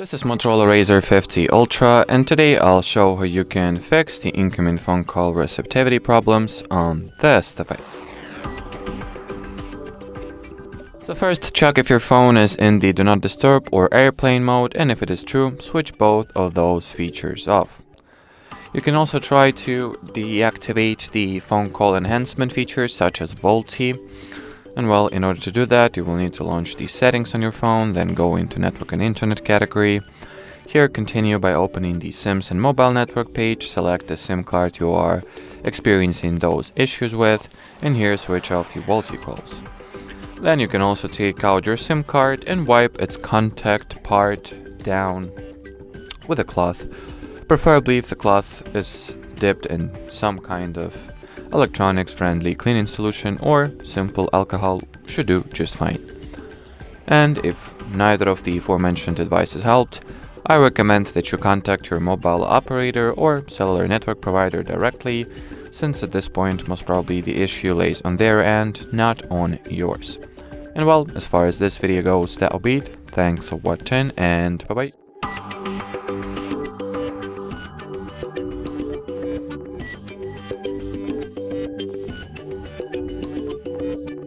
This is Motorola Razr 50 Ultra, and today I'll show how you can fix the incoming phone call receptivity problems on this device. So first, check if your phone is in the Do Not Disturb or Airplane mode, and if it is true, switch both of those features off. You can also try to deactivate the phone call enhancement features such as VoLTE. And well, in order to do that, you will need to launch the settings on your phone, then go into Network and Internet category. Here, continue by opening the SIMs and Mobile Network page, select the SIM card you are experiencing those issues with, and here switch off the VoLTE calls. Then you can also take out your SIM card and wipe its contact part down with a cloth, preferably if the cloth is dipped in some kind of electronics-friendly cleaning solution, or simple alcohol should do just fine. And if neither of the aforementioned advices helped, I recommend that you contact your mobile operator or cellular network provider directly, since at this point most probably the issue lays on their end, not on yours. And well, as far as this video goes, that'll be it. Thanks for watching, and bye bye.